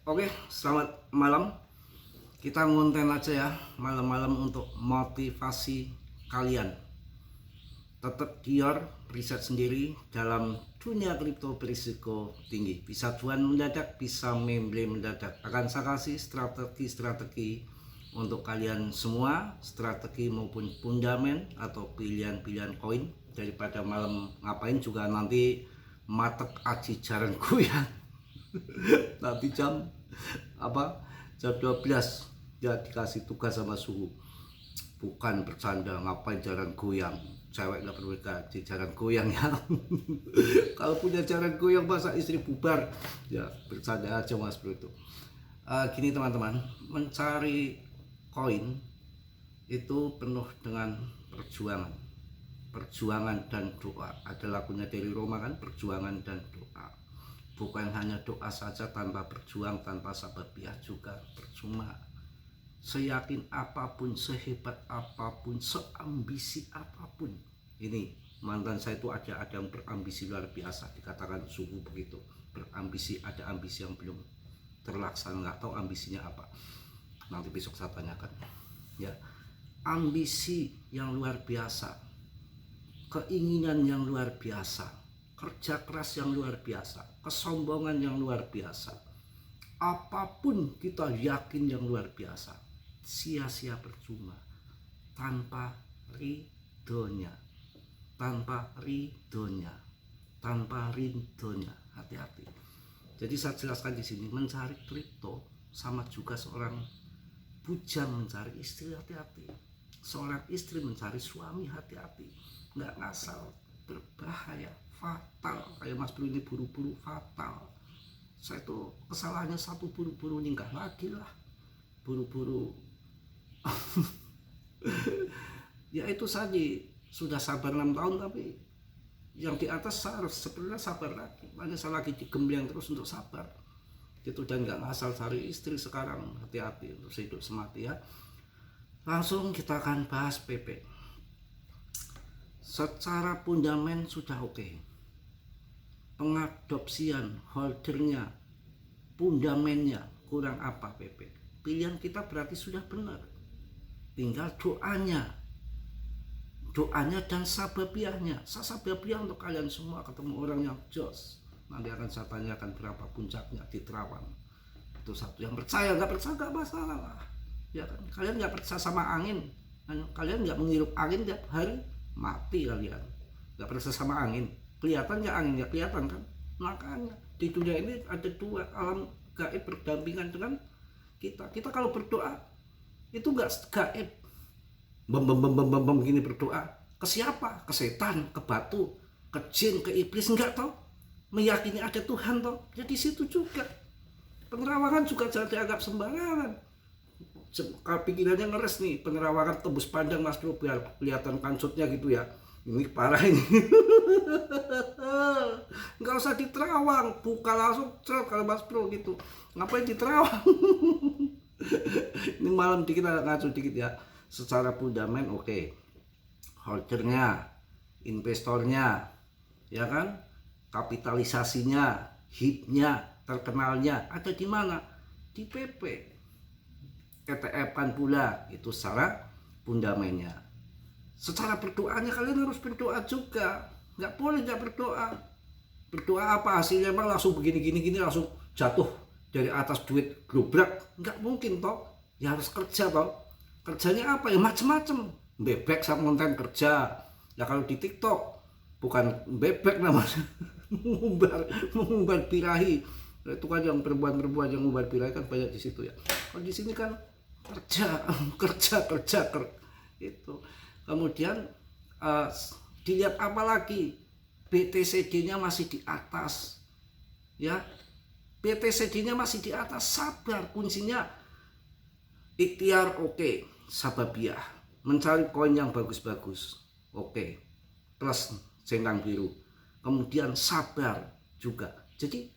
Oke, selamat malam. Kita ngonten aja ya malam-malam untuk motivasi kalian. Tetap gior, riset sendiri dalam dunia kripto berisiko tinggi. Bisa cuan mendadak, bisa memble mendadak. Akan saya kasih strategi untuk kalian semua, strategi maupun fundamen atau pilihan-pilihan koin. Daripada malam ngapain juga nanti matek aji jaranku ya. Nanti jam 12 ya dikasih tugas sama suhu, bukan bercanda. Ngapain jaran goyang, cewek gak perlu gaji jaran goyang ya. Kalau punya jaran goyang masa istri bubar ya, bercanda aja mas bro itu. Gini teman-teman, mencari koin itu penuh dengan perjuangan dan doa. Ada lagunya dari Roma kan, perjuangan dan doa. Bukan hanya doa saja, tanpa berjuang, tanpa sababiah juga percuma. Seyakin apapun, sehebat apapun, seambisi apapun. Ini mantan saya itu ada yang berambisi luar biasa, dikatakan suhu begitu. Berambisi, ada ambisi yang belum terlaksana, nggak tahu ambisinya apa. Nanti besok saya tanyakan. Ya, ambisi yang luar biasa, keinginan yang luar biasa, kerja keras yang luar biasa, kesombongan yang luar biasa, apapun kita yakin yang luar biasa, sia-sia percuma tanpa ridhonya, hati-hati. Jadi saya jelaskan di sini, mencari kripto sama juga seorang bujang mencari istri, hati-hati. Seorang istri mencari suami, hati-hati. Nggak ngasal, berbahaya, fatal. Kayak Mas Bro ini buru-buru, fatal. Saya tuh kesalahannya satu, buru-buru nikah lagi lah, buru-buru. Ya itu saja, sudah sabar 6 tahun tapi yang di atas harus sebenarnya sabar lagi. Makanya saya lagi digembleng terus untuk sabar gitu, dan nggak ngasal cari istri sekarang. Hati-hati untuk hidup semati ya. Langsung kita akan bahas PP. Secara fundament sudah oke. Pengadopsian, holdernya, fundamennya kurang apa PP? Pilihan kita berarti sudah benar. Tinggal doanya dan sababiahnya. Sababiah untuk kalian semua ketemu orang yang jos. Nanti akan saya tanyakan berapa puncaknya di Terawang. Itu satu. Yang percaya, nggak percaya nggak masalah. Ya kan? Kalian nggak percaya sama angin, kalian nggak menghirup angin tiap hari, mati kalian. Nggak percaya sama angin, kelihatan nggak angin? Nggak kelihatan kan? Makanya di dunia ini ada dua alam gaib berdampingan dengan kita. Kita kalau berdoa itu nggak gaib, bem gini berdoa ke siapa? Ke setan, ke batu, ke jin, ke iblis, enggak toh? Meyakini ada Tuhan toh? Jadi situ juga penerawangan juga jangan dianggap sembarangan. Kalau pikirannya ngeres nih, penerawangan tembus pandang Mas Bro, biar kelihatan kancutnya gitu ya. Ini parah ini. Nggak usah diterawang, buka langsung kalau Mas Bro gitu. Ngapain diterawang? Ini malam dikit agak ngaco dikit ya. Secara fundament oke. Holdernya, investornya, ya kan? Kapitalisasinya, hitnya, terkenalnya ada di mana? Di PP. ETF kan pula, itu secara fundamennya. Secara berdoanya kalian harus berdoa juga. Nggak boleh nggak berdoa. Berdoa apa hasilnya? Emang langsung begini langsung jatuh dari atas duit globrak? Nggak mungkin toh. Ya harus kerja toh. Kerjanya apa ya? Macem-macem. Bebek sama konten kerja. Ya kalau di TikTok bukan bebek namanya. mengumbar birahi. Itu kan yang perempuan yang mengumbar birahi kan banyak di situ ya. Kalau di sini kan kerja itu. Kemudian dilihat apa lagi? BTCD-nya masih di atas ya. BTCD-nya masih di atas, sabar. Kuncinya ikhtiar oke, sababiah, mencari koin yang bagus-bagus oke, plus centang biru. Kemudian sabar juga. Jadi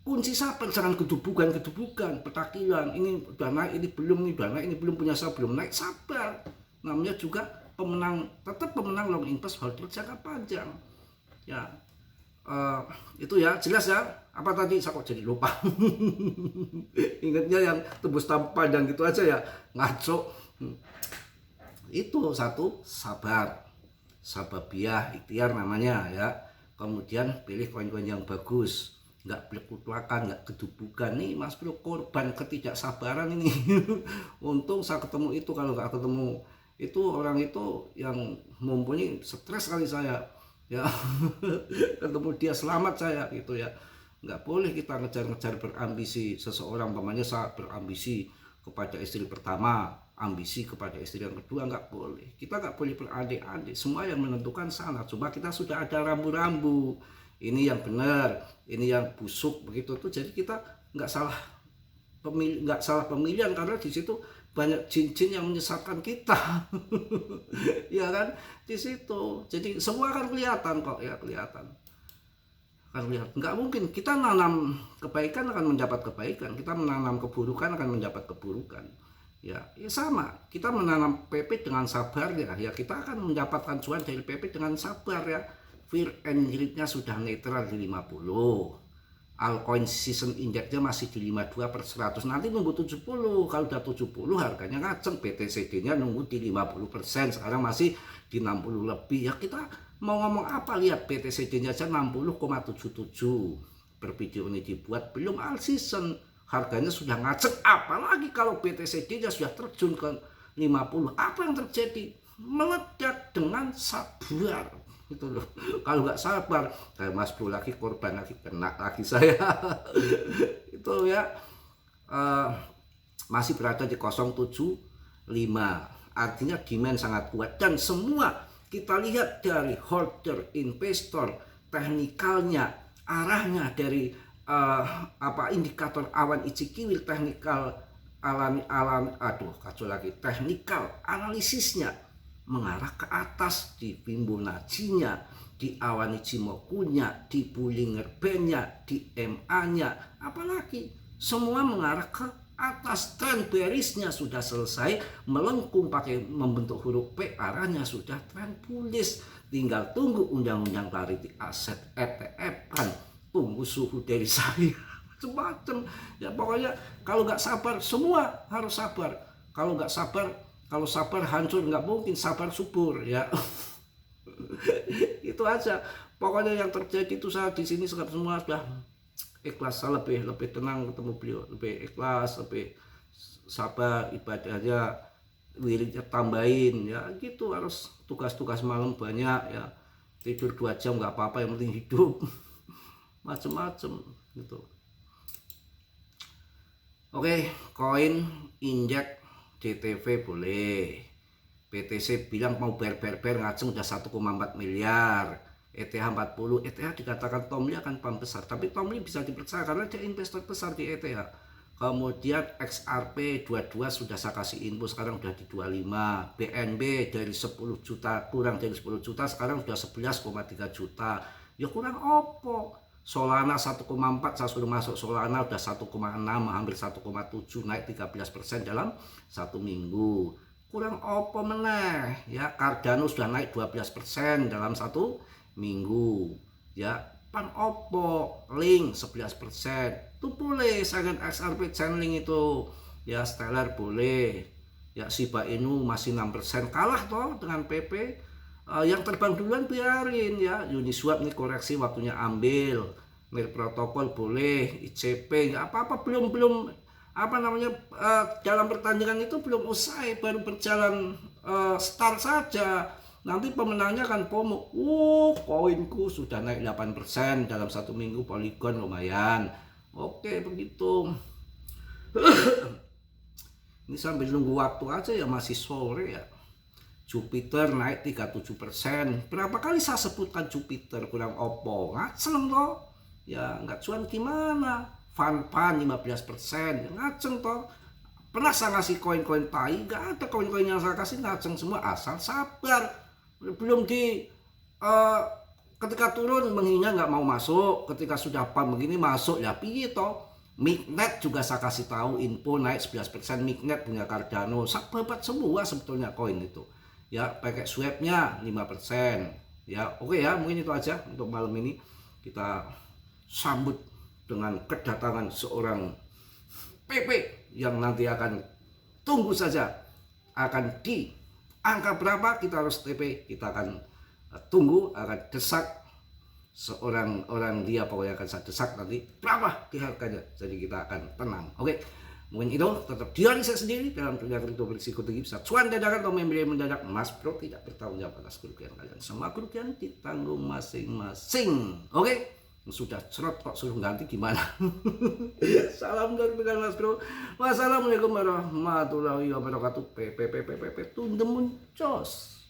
kunci sabar, jangan gedubukan, petakilan. Ini udah naik, ini belum, ini udah naik, ini belum, punya saya belum naik. Sabar. Namanya juga pemenang, tetap pemenang long invest holder jangka panjang. Ya, itu ya jelas ya. Apa tadi saya kok jadi lupa. Ingatnya yang tembus pandang gitu aja ya, ngaco. Itu satu, sabar. Sababiah ikhtiar namanya ya. Kemudian pilih koin-koin yang bagus, nggak berkutlakan, nggak kedubukan. Nih Mas Bro korban ketidaksabaran ini. Untung saya ketemu itu, kalau nggak ketemu itu orang itu yang mumpuni stres kali saya ya. Ketemu dia selamat saya gitu ya. Nggak boleh kita ngejar-ngejar berambisi seseorang. Umpamanya saya berambisi kepada istri pertama, ambisi kepada istri yang kedua, nggak boleh. Kita nggak boleh beradik-adik. Semua yang menentukan sana. Cuma kita sudah ada rambu-rambu. Ini yang benar, ini yang busuk begitu tuh. Jadi kita nggak salah pemilihan, karena di situ banyak jin-jin yang menyesatkan kita. Ya kan, di situ. Jadi semua akan kelihatan kok ya, kelihatan. Akan lihat, nggak mungkin kita nanam kebaikan akan mendapat kebaikan, kita menanam keburukan akan mendapat keburukan. Ya sama, kita menanam PP dengan sabar ya kita akan mendapatkan cuan dari PP dengan sabar ya. Fear and greed-nya sudah netral di 50. Altcoin season indexnya masih di 52/100. Nanti nunggu 70. Kalau udah 70 harganya ngaceng. BTCD-nya nunggu di 50%. Sekarang masih di 60 lebih. Ya kita mau ngomong apa, lihat BTCD-nya aja 60,77. Per video ini dibuat belum all season. Harganya sudah ngaceng. Apalagi kalau BTCD-nya sudah terjun ke 50. Apa yang terjadi? Meledak dengan sabar. Itu loh. Kalau nggak sabar, kayak Mas Bro lagi korban lagi, kena lagi saya. Itu ya, masih berada di 075. Artinya demand sangat kuat, dan semua kita lihat dari holder, investor, teknikalnya, arahnya dari indikator awan Ichikiwil, teknikal teknikal analisisnya mengarah ke atas di Fibonacci-nya, di awan Ichimoku-nya, di Bollinger Band-nya, di MA-nya, apalagi semua mengarah ke atas. Tren bearish-nya sudah selesai, melengkung pakai membentuk huruf P, arahnya sudah tren bullish. Tinggal tunggu undang-undang clarity aset ETF kan, tunggu suhu dari saya. Macam-macam ya, pokoknya kalau nggak sabar, semua harus sabar. Kalau nggak sabar, kalau sabar hancur, nggak mungkin sabar subur ya. Itu aja. Pokoknya yang terjadi itu saya di sini semua sudah ikhlas, saya lebih tenang ketemu beliau, lebih ikhlas, lebih sabar, ibadahnya, wiridnya tambahin ya gitu. Harus tugas-tugas malam banyak ya, tidur 2 jam nggak apa-apa, yang penting hidup. Macem-macem gitu. Oke, koin indeks DTV boleh. BTC bilang mau ber ngaceng udah 1,4 miliar. ETH 40. ETH dikatakan Tom Lee akan pump besar, tapi Tom Lee bisa dipercaya karena dia investor besar di ETH. Kemudian XRP 22 sudah saya kasih info, sekarang udah di 25. BNB dari 10 juta, kurang dari 10 juta, sekarang udah 11,3 juta. Ya kurang opo. Solana 1,4, saya sudah masuk Solana udah 1,6, hampir 1,7, naik 13% dalam 1 minggu. Kurang opo meneh ya. Cardano sudah naik 12% dalam 1 minggu ya. Pan opo, Link 11%. Itu boleh, saya XRP Chainlink itu ya. Stellar boleh ya. Shiba Inu masih 6%, kalah toh dengan PP. Yang terbang duluan biarin ya. Uniswap nih koreksi, waktunya ambil. Mir protokol boleh, ICP nggak apa-apa, belum dalam pertandingan itu belum usai, baru berjalan start saja. Nanti pemenangnya kan FOMO. Koinku sudah naik 8% dalam 1 minggu, Polygon lumayan. Oke begitu. Ini sambil nunggu waktu aja ya, masih sore ya. Jupiter naik 37%. Berapa kali saya sebutkan Jupiter, kurang opo, ngaceng toh ya. Nggak cuan gimana. Fan 15%, ngaceng toh. Pernah saya ngasih koin-koin tai, nggak ada koin-koin yang saya kasih ngaceng semua, asal sabar. Belum di ketika turun menghina nggak mau masuk, ketika sudah pump begini masuk ya piye toh. Mignet juga saya kasih tahu info naik 11%, Mignet punya Cardano, sahabat semua sebetulnya koin itu ya. Pakai swapnya 5% ya. Oke ya, mungkin itu aja untuk malam ini. Kita sambut dengan kedatangan seorang PP yang nanti akan tunggu saja akan di angka berapa kita harus TP, kita akan tunggu, akan desak seorang orang dia pokoknya akan saya desak nanti berapa di harganya, jadi kita akan tenang. Oke, mungkin itu tetap diari saya sendiri dalam dunia kripto berisiko tinggi, bisa cuan dadakan atau membeli mendadak. Mas Bro tidak bertanggung jawab atas kerugian kalian, semua kerugian ditanggung masing-masing. Oke, sudah cerot kok suruh ganti gimana? Salam dari Mas Bro. Wassalamualaikum warahmatullahi wabarakatuh. Tundemun cos.